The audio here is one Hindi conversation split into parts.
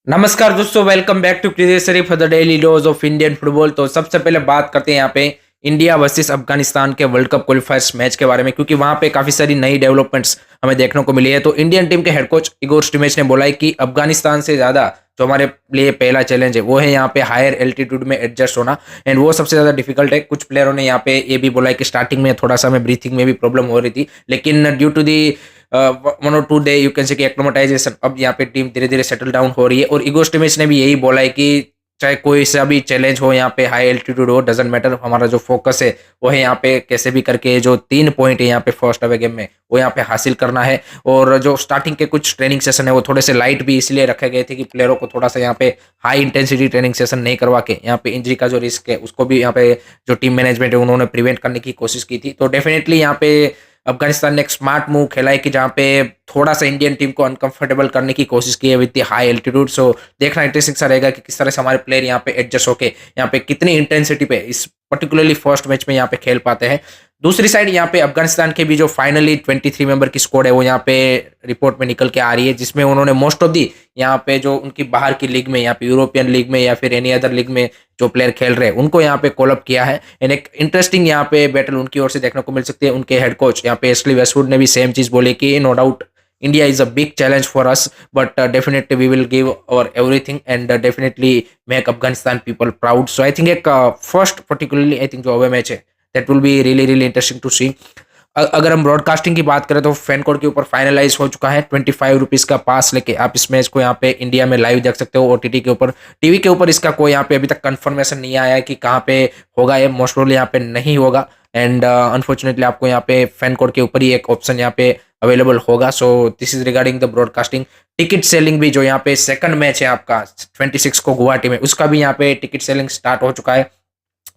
नमस्कार दोस्तों, welcome back to cricket for the daily dose of Indian football. तो सबसे पहले बात करते हैं यहाँ पे इंडिया वर्सेस अफगानिस्तान के वर्ल्ड कप क्वालिफायर्स मैच के बारे में, क्योंकि वहां पे काफी सारी नई डेवलपमेंट्स हमें देखने को मिली है। तो इंडियन टीम के हेड कोच इगोर स्टिमेच ने बोला है कि अफगानिस्तान से ज्यादा जो हमारे लिए पहला चैलेंज है वो है यहाँ पे हायर एल्टीट्यूड में एडजस्ट होना, एंड वो सबसे ज्यादा डिफिकल्ट है। कुछ प्लेयरों ने यहाँ पे ये भी बोला है कि स्टार्टिंग में थोड़ा सा हमें ब्रीथिंग में भी प्रॉब्लम हो रही थी, लेकिन ड्यू टू दी 1 और 2 डे यू कैन से कि एक्लोमेटाइजेशन, अब यहाँ पे टीम धीरे धीरे सेटल डाउन हो रही है। और इगो स्टिमेच ने भी यही बोला है कि चाहे कोई सा भी चैलेंज हो, यहाँ पे हाई एल्टीट्यूड हो, डजेंट मैटर, हमारा जो फोकस है वो है यहाँ पे कैसे भी करके जो 3 पॉइंट है यहाँ पे फर्स्ट अवे गेम में वो यहाँ पे हासिल करना है। और जो स्टार्टिंग के कुछ ट्रेनिंग सेशन है वो थोड़े से लाइट भी इसलिए रखे गए थे कि प्लेयरों को थोड़ा सा यहाँ पे हाई इंटेंसिटी ट्रेनिंग सेशन नहीं करवा के यहाँ पे इंजरी का जो रिस्क है उसको भी यहाँ पे जो टीम मैनेजमेंट है उन्होंने प्रिवेंट करने की कोशिश की थी। तो डेफिनेटली यहाँ पे अफगानिस्तान ने एक स्मार्ट मूव खेला है कि जहाँ पे थोड़ा सा इंडियन टीम को अनकंफर्टेबल करने की कोशिश की है विद द हाई एल्टीट्यूड। सो देखना इंटरेस्टिंग सा रहेगा कि किस तरह से हमारे प्लेयर यहाँ पे एडजस्ट होके यहाँ पे कितनी इंटेंसिटी पे इस पर्टिकुलरली फर्स्ट मैच में यहाँ पे खेल पाते हैं। दूसरी साइड यहाँ पे अफगानिस्तान के भी जो फाइनली 23 मेंबर की स्क्वाड है वो यहाँ पे रिपोर्ट में निकल के आ रही है, जिसमें उन्होंने मोस्ट ऑफ दी यहाँ पे जो उनकी बाहर की लीग में, यहाँ पे यूरोपियन लीग में या फिर एनी अदर लीग में जो प्लेयर खेल रहे हैं उनको यहाँ पे कॉल अप किया है। एंड एक इंटरेस्टिंग यहाँ पे बैटल उनकी ओर से देखने को मिल सकती है। उनके हेड कोच यहाँ पे एस्ली वेस्टवुड ने भी सेम चीज बोली कि no doubt India is a big challenge for us, but definitely we will give our everything and definitely make Afghanistan people proud. So I think एक first particularly I think जो अवे मैच है that will be really interesting to see. अगर हम ब्रॉडकास्टिंग की बात करें तो फैन कोड के ऊपर फाइनलाइज हो चुका है। 25 रुपीज का पास लेके आप इस मैच को यहाँ पे इंडिया में लाइव देख सकते हो ओटीटी के ऊपर। टीवी के ऊपर इसका कोई यहाँ पे अभी तक कंफर्मेशन नहीं आया है कि कहाँ पे होगा, ये मोस्ट प्रोबेबली यहाँ पे नहीं होगा। एंड अनफॉर्चुनेटली आपको यहाँ पे फैन कोड के ऊपर ही एक ऑप्शन यहाँ पे अवेलेबल होगा। So this is regarding the broadcasting. Ticket selling भी जो यहाँ पे सेकंड मैच है आपका 26 को गुवाहाटी में, उसका भी यहाँ पे टिकट सेलिंग स्टार्ट हो चुका है,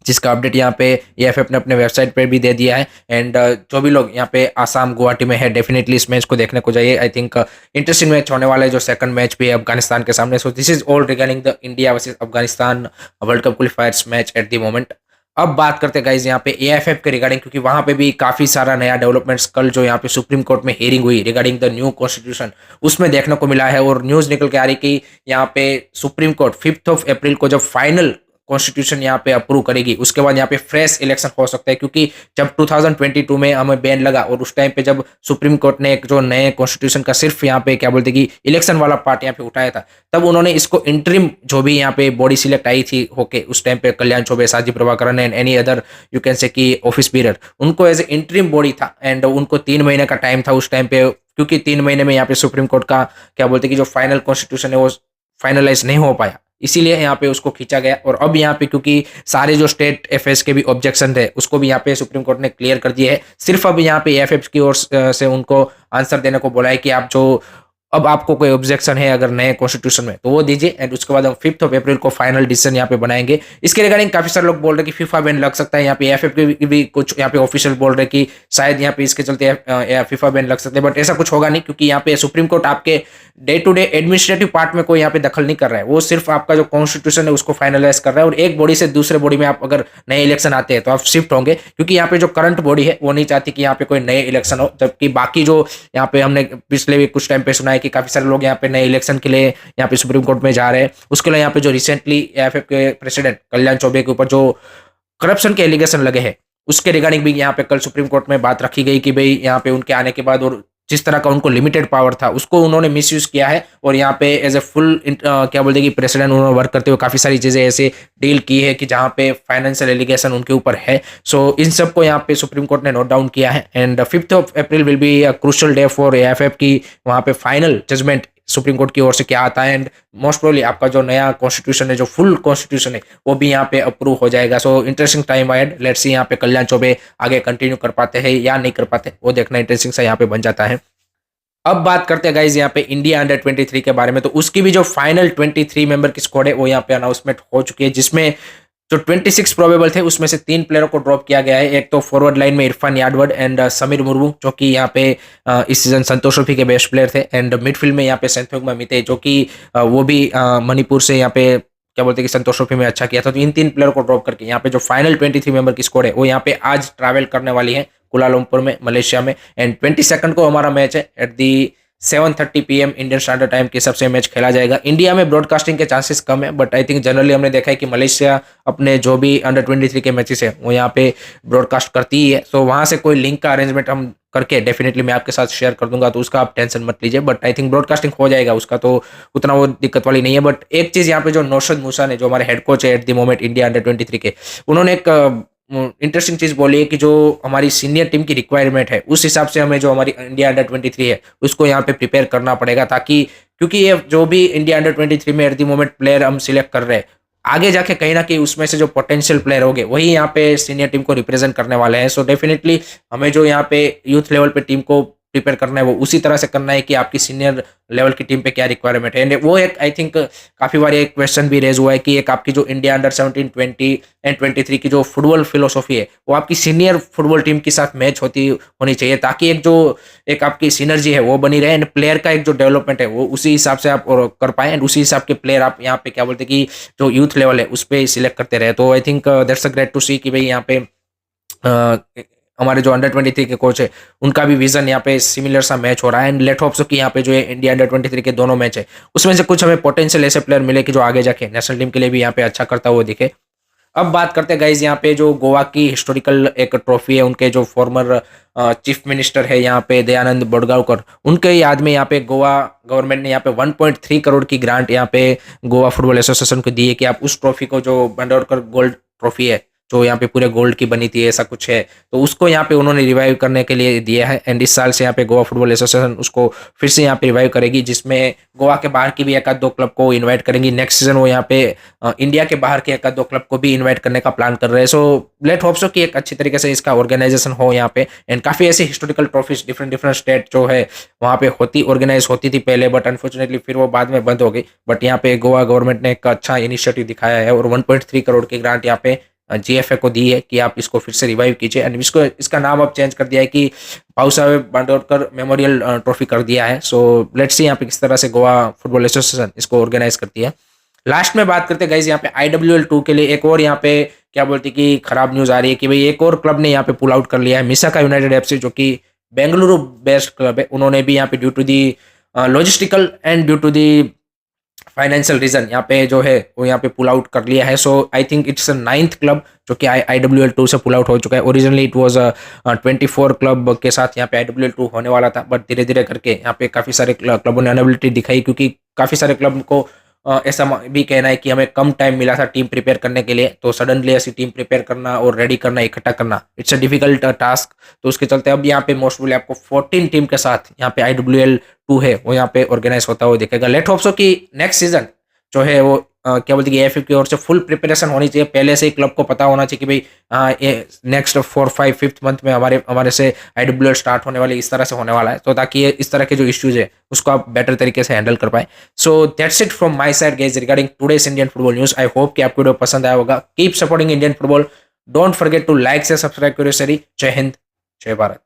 जिसका अपडेट यहाँ पे एएफएफ ने अपने वेबसाइट पे भी दे दिया है। एंड जो भी लोग यहाँ पे आसाम गुवाहाटी में है डेफिनेटली इस मैच को देखने को जाइए। आई थिंक इंटरेस्टिंग मैच होने वाला है जो सेकंड मैच भी है अफगानिस्तान के सामने। So this is all regarding the India versus Afghanistan world cup क्वालिफायर्स match at the moment. अब बात करते हैं गाइज यहाँ पे एएफएफ के रिगार्डिंग, क्योंकि वहां पे भी काफी सारा नया डेवलपमेंट्स कल जो यहाँ पे सुप्रीम कोर्ट में हियरिंग हुई रिगार्डिंग द न्यू कॉन्स्टिट्यूशन उसमें देखने को मिला है। और न्यूज निकल के आ रही कि यहाँ पे सुप्रीम कोर्ट 5 अप्रैल को जब फाइनल कॉन्स्टिट्यूशन यहाँ पे अप्रूव करेगी उसके बाद यहाँ पे फ्रेश इलेक्शन हो सकता है, क्योंकि जब 2022 में हमें बैन लगा और उस टाइम पे जब सुप्रीम कोर्ट ने एक जो नए कॉन्स्टिट्यूशन का सिर्फ यहाँ पे क्या बोलते कि इलेक्शन वाला पार्ट यहाँ पे उठाया था, तब उन्होंने इसको इंटरिम जो भी यहाँ पे बॉडी सिलेक्ट आई थी होके उस टाइम पे कल्याण चौबे, साजी Prabhakaran and any other you can say कि ऑफिस बीरर, उनको एज ए इंटरिम बॉडी था एंड उनको 3 महीने का टाइम था उस टाइम पे, क्योंकि 3 महीने में यहाँ पे सुप्रीम कोर्ट का क्या बोलते कि जो फाइनल कॉन्स्टिट्यूशन है वो फाइनलाइज नहीं हो पाया, इसीलिए यहाँ पे उसको खींचा गया। और अब यहाँ पे क्योंकि सारे जो स्टेट एफएस के भी ऑब्जेक्शन थे उसको भी यहाँ पे सुप्रीम कोर्ट ने क्लियर कर दिए है। सिर्फ अब यहाँ पे एफएफ की ओर से उनको आंसर देने को बोला है कि आप जो अब आपको कोई ऑब्जेक्शन है अगर नए कॉन्स्टिट्यूशन में तो वो दीजिए, एंड उसके बाद हम 5 अप्रैल को फाइनल डिसीजन यहाँ पे बनाएंगे। इसके रिगार्डिंग काफी सारे लोग बोल रहे हैं कि फीफा बैन लग सकता है, यहाँ पे एफएफ के भी कुछ यहाँ पे ऑफिशियल बोल रहे हैं कि शायद यहाँ पे इसके चलते फीफा बैन लग सकते हैं, बट ऐसा कुछ होगा नहीं, क्योंकि यहाँ पे सुप्रीम कोर्ट आपके day to day administrative part में कोई यहाँ पे दखल नहीं कर रहा है, वो सिर्फ आपका जो कॉन्स्टिट्यूशन है उसको फाइनलाइज कर रहा है। और एक बॉडी से दूसरे बॉडी में आप अगर नए इलेक्शन आते हैं तो आप शिफ्ट होंगे, क्योंकि यहाँ पे जो करंट बॉडी है वो नहीं चाहती कि यहाँ पे कोई नए इलेक्शन हो, जबकि बाकी जो यहाँ पे हमने पिछले भी कुछ टाइम पे सुना है कि काफी सारे लोग यहाँ पे नए इलेक्शन के लिए यहाँ पे सुप्रीम कोर्ट में जा रहे हैं। उसके लिए यहाँ पे जो रिसेंटली एएफएफ के प्रेसिडेंट कल्याण चौबे के ऊपर जो करप्शन के एलिगेशन लगे हैं उसके रिगार्डिंग भी यहाँ पे कल सुप्रीम कोर्ट में बात रखी गई कि भाई यहाँ पे उनके आने के बाद और जिस तरह का उनको लिमिटेड पावर था उसको उन्होंने मिसयूज किया है, और यहाँ पे एज ए फुल क्या बोलते हैं कि प्रेसिडेंट उन्होंने वर्क करते हुए काफी सारी चीजें ऐसे डील की है कि जहाँ पे फाइनेंशियल एलिगेशन उनके ऊपर है। सो इन सब को यहाँ पे सुप्रीम कोर्ट ने नोट डाउन किया है। And 5 April will be a crucial day for AFF की वहाँ पे फाइनल जजमेंट सुप्रीम कोर्ट की ओर से क्या आता है, एंड मोस्ट प्रोबेबली आपका जो नया कॉन्स्टिट्यूशन है जो फुल कॉन्स्टिट्यूशन है वो भी यहाँ पे अप्रूव हो जाएगा। So interesting time ahead, let's see यहाँ पे कल्याण चौबे आगे कंटिन्यू कर पाते हैं या नहीं कर पाते, वो देखना इंटरेस्टिंग सा यहाँ पे बन जाता है। अब बात करते हैं गाइज यहाँ पे इंडिया अंडर 23 के बारे में। तो उसकी भी जो फाइनल 23 मेंबर की स्क्वाड है वो यहाँ पे अनाउंसमेंट हो चुकी है, जिसमें जो 26 प्रोबेबल थे उसमें से 3 प्लेयरों को ड्रॉप किया गया है। एक तो फॉरवर्ड लाइन में इरफान यादव एंड समीर मुर्मू जो कि यहाँ पे इस सीजन संतोष ट्रॉफी के बेस्ट प्लेयर थे, एंड मिडफील्ड में यहाँ पे सेंथोंगमा मिते जो कि वो भी मणिपुर से यहाँ पे क्या बोलते हैं कि संतोष ट्रॉफी में अच्छा किया था। तो इन 3 प्लेयर को ड्रॉप करके यहाँ पे जो फाइनल 23 मेंबर की स्क्वाड है वो यहाँ पे आज ट्रैवल करने वाली है कुलालमपुर में मलेशिया में, एंड 22 को हमारा मैच है at the 7:30 PM Indian standard time के हिसाब से मैच खेला जाएगा। इंडिया में ब्रॉडकास्टिंग के चांसेस कम है, बट आई थिंक जनरली हमने देखा है कि मलेशिया अपने जो भी अंडर 23 के मैचेस है वो यहाँ पे ब्रॉडकास्ट करती ही है। सो वहाँ से कोई लिंक का अरेंजमेंट हम करके डेफिनेटली मैं आपके साथ शेयर कर दूंगा, तो उसका आप टेंशन मत लीजिए। बट आई थिंक ब्रॉडकास्टिंग हो जाएगा उसका, तो उतना वो दिक्कत वाली नहीं है। बट एक चीज़ यहाँ पे जो नौशाद मूसा ने, जो हमारे हेड कोच है at the moment India under 23 के, उन्होंने एक इंटरेस्टिंग चीज़ बोली है कि जो हमारी सीनियर टीम की रिक्वायरमेंट है उस हिसाब से हमें जो हमारी इंडिया अंडर 23 है उसको यहाँ पे प्रिपेयर करना पड़ेगा, ताकि क्योंकि ये जो भी इंडिया अंडर 23 में एट द मोमेंट प्लेयर हम सिलेक्ट कर रहे हैं, आगे जाके कहीं ना कहीं उसमें से जो पोटेंशियल प्लेयर होंगे वही यहाँ पे सीनियर टीम को रिप्रेजेंट करने वाले हैं। सो डेफिनेटली हमें जो यहाँ पे यूथ लेवल पे टीम को प्रिपेयर करना है वो उसी तरह से करना है कि आपकी सीनियर लेवल की टीम पे क्या रिक्वायरमेंट है। एंड वो एक आई थिंक काफ़ी बार एक क्वेश्चन भी रेज हुआ है कि एक आपकी जो इंडिया अंडर 17, 20 एंड 23 की जो फुटबॉल फिलोसॉफी है वो आपकी सीनियर फुटबॉल टीम के साथ मैच होनी चाहिए, ताकि एक आपकी सिनर्जी है वो बनी रहे एंड प्लेयर का एक जो डेवलपमेंट है वो उसी हिसाब से आप कर पाए एंड उसी हिसाब के प्लेयर आप यहाँ पे क्या बोलते हैं कि जो यूथ लेवल है उस पर सिलेक्ट करते रहे। तो I think that's a great to see कि भाई यहाँ पे हमारे जो अंडर 23 के कोच है उनका भी विजन यहाँ पे सिमिलर सा मैच हो रहा है। एंड लेट होप सो कि यहाँ पे जो है इंडिया अंडर 23 के दोनों मैच है उसमें से कुछ हमें पोटेंशियल ऐसे प्लेयर मिले कि जो आगे जाके नेशनल टीम के लिए भी यहाँ पे अच्छा करता हुआ दिखे। अब बात करते हैं गाइज यहाँ पे जो गोवा की हिस्टोरिकल एक ट्रॉफी है, उनके जो फॉर्मर चीफ मिनिस्टर है यहाँ पे दयानंद बोडगांवकर, उनके याद में यहाँ पे गोवा गवर्नमेंट ने यहाँ पे 1.3 करोड़ की ग्रांट यहाँ पे गोवा फुटबॉल एसोसिएशन को दी है कि आप उस ट्रॉफी को, जो बंडौरकर गोल्ड ट्रॉफी है जो यहाँ पे पूरे गोल्ड की बनी थी ऐसा कुछ है, तो उसको यहाँ पे उन्होंने रिवाइव करने के लिए दिया है। एंड इस साल से यहाँ पे गोवा फुटबॉल एसोसिएशन उसको फिर से यहाँ पे रिवाइव करेगी, जिसमें गोवा के बाहर की भी एक आध दो क्लब को इनवाइट करेंगी। नेक्स्ट सीजन वो यहाँ पे इंडिया के बाहर के एक आध दो क्लब को भी इन्वाइट करने का प्लान कर रहे हैं। सो लेट होप सो कि एक अच्छी तरीके से इसका ऑर्गेनाइजेशन हो यहाँ पे। एंड काफ़ी ऐसी हिस्टोरिकल ट्रॉफीज डिफरेंट स्टेट जो है वहाँ पे ऑर्गेनाइज होती थी पहले, बट अनफॉर्चुनेटली फिर वो बाद में बंद हो गई। बट यहाँ पे गोवा गवर्नमेंट ने एक अच्छा इनिशिएटिव दिखाया है और 1.3 करोड़ की ग्रांट यहाँ पे जीएफए को दी है कि आप इसको फिर से रिवाइव कीजिए। एंड इसका नाम अब चेंज कर दिया है कि भाऊ साहेब बांडोरकर मेमोरियल ट्रॉफी कर दिया है। सो लेट्स सी यहाँ पे किस तरह से गोवा फुटबॉल एसोसिएशन इसको ऑर्गेनाइज करती है। लास्ट में बात करते हैं गाइस यहाँ पे IWL2 के लिए एक और यहाँ पे क्या बोलते कि खराब न्यूज आ रही है कि भाई एक और क्लब ने यहाँ पे पुल आउट कर लिया है, मिसाका यूनाइटेड FC, जो कि बेंगलुरु बेस्ड क्लब है। उन्होंने भी यहाँ पे due to the logistical and due to the financial reason यहाँ पे जो है वो यहाँ पे पुल आउट कर लिया है। So I think it's 9th club जो कि IWL2 से पुल आउट हो चुका है। ओरिजिनली इट वाज 24 क्लब के साथ यहाँ पे IWL2 होने वाला था, बट धीरे धीरे करके यहाँ पे काफ़ी सारे क्लबों ने अनेबिलिटी दिखाई, क्योंकि काफ़ी सारे क्लब को ऐसा भी कहना है कि हमें कम टाइम मिला था टीम प्रिपेयर करने के लिए, तो सडनली ऐसी टीम प्रिपेयर करना और रेडी करना, इकट्ठा करना, इट्स अ डिफिकल्ट टास्क। तो उसके चलते अब यहाँ पे मोस्ट प्रोबेबली आपको 14 टीम के साथ यहाँ पे IWL2 है वो यहाँ पे ऑर्गेनाइज होता हुआ दिखेगा। लेट होप सो कि नेक्स्ट सीजन जो है वो क्या बोलते हैं कि AFF की ओर से फुल प्रिपरेशन होनी चाहिए। पहले से ही क्लब को पता होना चाहिए कि भाई ये नेक्स्ट 4, 5, 5th मंथ में हमारे से IWL स्टार्ट होने वाली इस तरह से होने वाला है, तो ताकि ये इस तरह के जो इश्यूज है उसको आप बेटर तरीके से हैंडल कर पाए। So that's it from my side guys regarding today's Indian football news. I hope कि आपको वीडियो पसंद आया होगा। Keep supporting Indian football, don't forget to like से सब्सक्राइब करो सरी। जय हिंद, जय भारत।